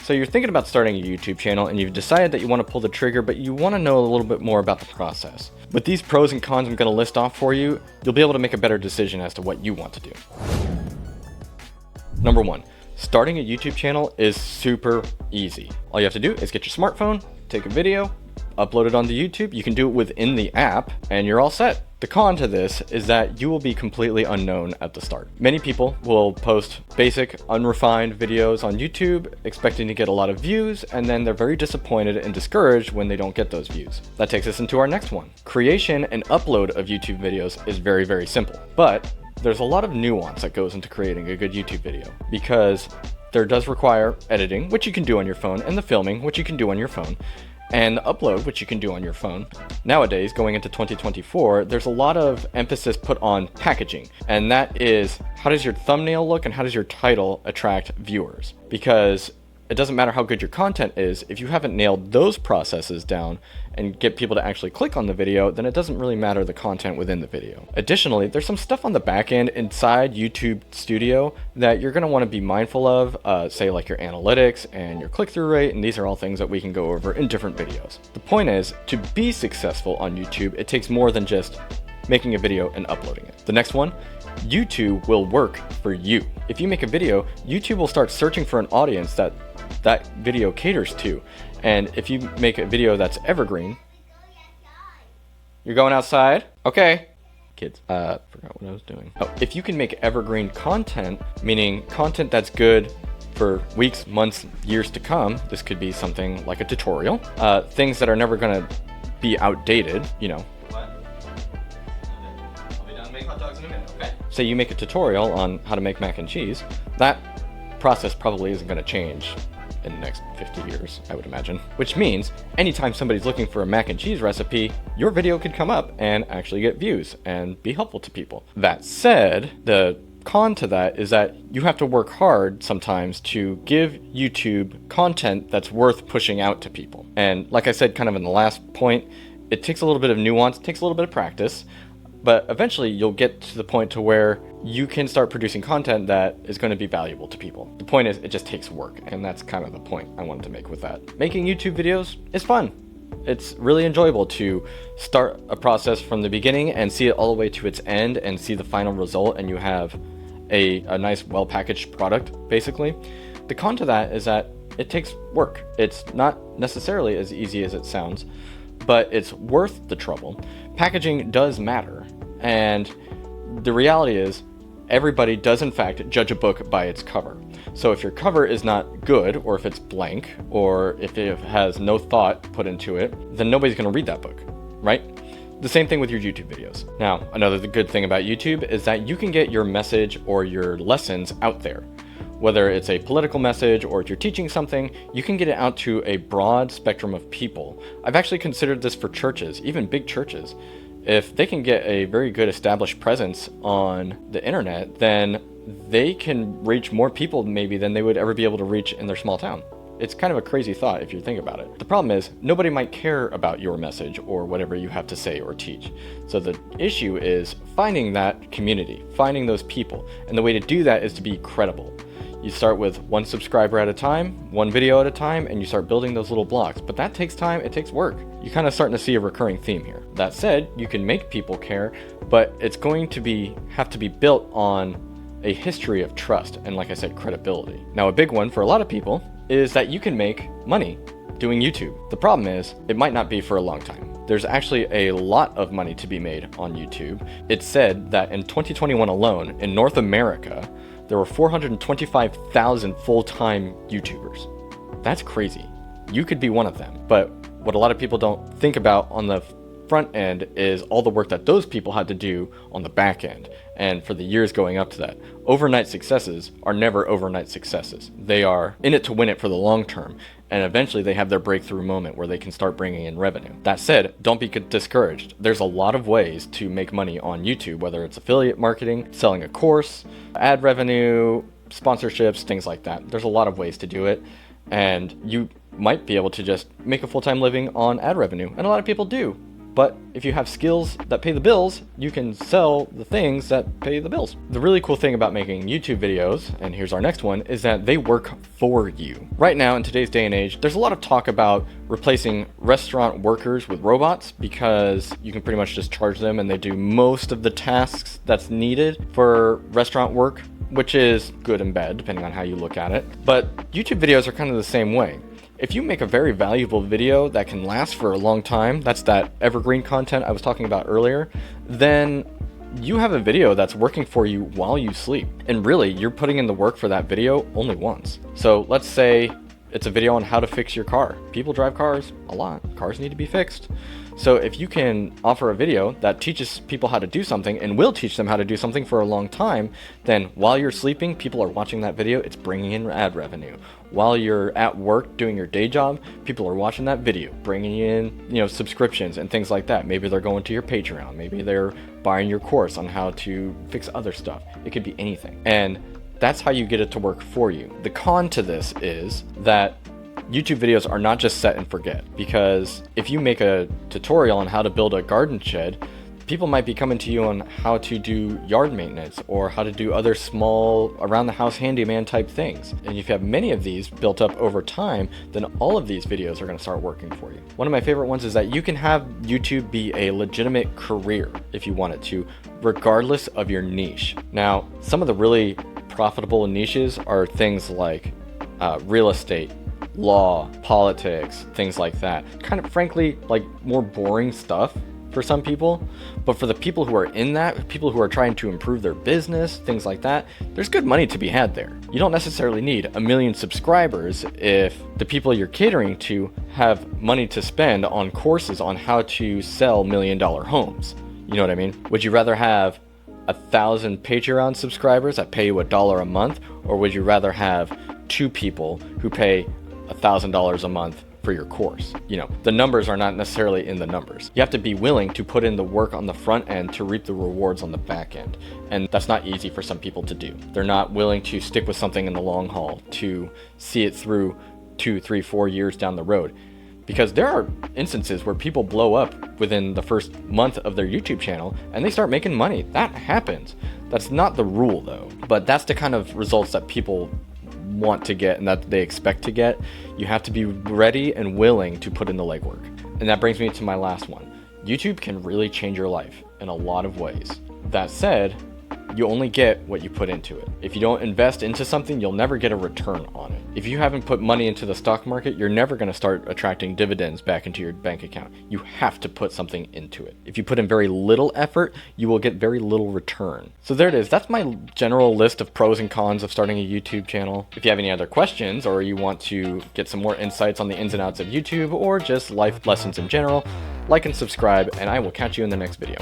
So you're thinking about starting a YouTube channel and you've decided that you want to pull the trigger, but you want to know a little bit more about the process. With these pros and cons I'm going to list off for you, you'll be able to make a better decision as to what you want to do. Number 1, starting a YouTube channel is super easy. All you have to do is get your smartphone, take a video, upload it onto YouTube. You can do it within the app and you're all set. The con to this is that you will be completely unknown at the start. Many people will post basic, unrefined videos on YouTube expecting to get a lot of views, and then they're very disappointed and discouraged when they don't get those views. That takes us into our next one. Creation and upload of YouTube videos is very, very simple, but there's a lot of nuance that goes into creating a good YouTube video because there does require editing, which you can do on your phone, and the filming, which you can do on your phone, and the upload, which you can do on your phone. Nowadays, going into 2024, there's a lot of emphasis put on packaging, and that is how does your thumbnail look and how does your title attract viewers? Because it doesn't matter how good your content is, if you haven't nailed those processes down and get people to actually click on the video, then it doesn't really matter the content within the video. Additionally, there's some stuff on the back end inside YouTube Studio that you're going to want to be mindful of, say like your analytics and your click-through rate, and these are all things that we can go over in different videos. The point is, to be successful on YouTube, it takes more than just making a video and uploading it. The next one, YouTube will work for you. If you make a video, YouTube will start searching for an audience that video caters to. And if you make a video that's evergreen, you're going outside? Okay. Kids, forgot what I was doing. Oh, if you can make evergreen content, meaning content that's good for weeks, months, years to come, this could be something like a tutorial, things that are never gonna be outdated, you know. What? I'll be done making hot dogs in a minute, okay? Say you make a tutorial on how to make mac and cheese, that process probably isn't gonna change in the next 50 years, I would imagine. Which means anytime somebody's looking for a mac and cheese recipe, your video could come up and actually get views and be helpful to people. That said, the con to that is that you have to work hard sometimes to give YouTube content that's worth pushing out to people. And like I said kind of in the last point, it takes a little bit of nuance, it takes a little bit of practice, but eventually you'll get to the point to where you can start producing content that is going to be valuable to people. The point is, it just takes work, and that's kind of the point I wanted to make with that. Making YouTube videos is fun. It's really enjoyable to start a process from the beginning and see it all the way to its end and see the final result, and you have a nice, well-packaged product, basically. The con to that is that it takes work. It's not necessarily as easy as it sounds, but it's worth the trouble. Packaging does matter, and the reality is everybody does in fact judge a book by its cover. So if your cover is not good, or if it's blank, or if it has no thought put into it, then nobody's going to read that book, right? The same thing with your YouTube videos. Now, another good thing about YouTube is that you can get your message or your lessons out there. Whether it's a political message or if you're teaching something, you can get it out to a broad spectrum of people. I've actually considered this for churches, even big churches. If they can get a very good established presence on the internet, then they can reach more people maybe than they would ever be able to reach in their small town. It's kind of a crazy thought if you think about it. The problem is, nobody might care about your message or whatever you have to say or teach. So the issue is finding that community, finding those people. And the way to do that is to be credible. You start with one subscriber at a time, one video at a time, and you start building those little blocks. But that takes time, it takes work. You're kind of starting to see a recurring theme here. That said, you can make people care, but it's going to have to be built on a history of trust and, like I said, credibility. Now, a big one for a lot of people is that you can make money doing YouTube. The problem is, it might not be for a long time. There's actually a lot of money to be made on YouTube. It's said that in 2021 alone, in North America, there were 425,000 full-time YouTubers. That's crazy. You could be one of them. But what a lot of people don't think about on the front end is all the work that those people had to do on the back end, and for the years going up to that. Overnight successes are never overnight successes. They are in it to win it for the long term, and eventually they have their breakthrough moment where they can start bringing in revenue. That said, don't be discouraged. There's a lot of ways to make money on YouTube, whether it's affiliate marketing, selling a course, ad revenue, sponsorships, things like that. There's a lot of ways to do it, and you might be able to just make a full-time living on ad revenue, and a lot of people do. But if you have skills that pay the bills, you can sell the things that pay the bills. The really cool thing about making YouTube videos, and here's our next one, is that they work for you. Right now, in today's day and age, there's a lot of talk about replacing restaurant workers with robots because you can pretty much just charge them and they do most of the tasks that's needed for restaurant work, which is good and bad depending on how you look at it. But YouTube videos are kind of the same way. If you make a very valuable video that can last for a long time, that's that evergreen content I was talking about earlier, then you have a video that's working for you while you sleep. And really, you're putting in the work for that video only once. So let's say it's a video on how to fix your car. People drive cars a lot. Cars need to be fixed. So if you can offer a video that teaches people how to do something and will teach them how to do something for a long time, then while you're sleeping, people are watching that video, it's bringing in ad revenue. While you're at work doing your day job, people are watching that video, bringing in, subscriptions and things like that. Maybe they're going to your Patreon. Maybe they're buying your course on how to fix other stuff. It could be anything. And that's how you get it to work for you. The con to this is that YouTube videos are not just set and forget, because if you make a tutorial on how to build a garden shed, people might be coming to you on how to do yard maintenance or how to do other small around the house handyman type things. And if you have many of these built up over time, then all of these videos are going to start working for you. One of my favorite ones is that you can have YouTube be a legitimate career if you want it to, regardless of your niche. Now, some of the really profitable niches are things like real estate, law, politics, things like that. Kind of frankly, like more boring stuff for some people. But for the people who are in that, people who are trying to improve their business, things like that, there's good money to be had there. You don't necessarily need 1 million subscribers if the people you're catering to have money to spend on courses on how to sell $1 million homes. You know what I mean? Would you rather have 1,000 Patreon subscribers that pay you $1 a month, or would you rather have 2 people who pay $1,000 a month for your course? The numbers are not necessarily in the numbers. You have to be willing to put in the work on the front end to reap the rewards on the back end. And that's not easy for some people to do. They're not willing to stick with something in the long haul, to see it through 2, 3, 4 years down the road. Because there are instances where people blow up within the first month of their YouTube channel and they start making money. That happens. That's not the rule though, but that's the kind of results that people want to get and that they expect to get. You have to be ready and willing to put in the legwork. And that brings me to my last one. YouTube can really change your life in a lot of ways. That said, you only get what you put into it. If you don't invest into something, you'll never get a return on it. If you haven't put money into the stock market, you're never going to start attracting dividends back into your bank account. You have to put something into it. If you put in very little effort, you will get very little return. So there it is. That's my general list of pros and cons of starting a YouTube channel. If you have any other questions or you want to get some more insights on the ins and outs of YouTube or just life lessons in general, like and subscribe, and I will catch you in the next video.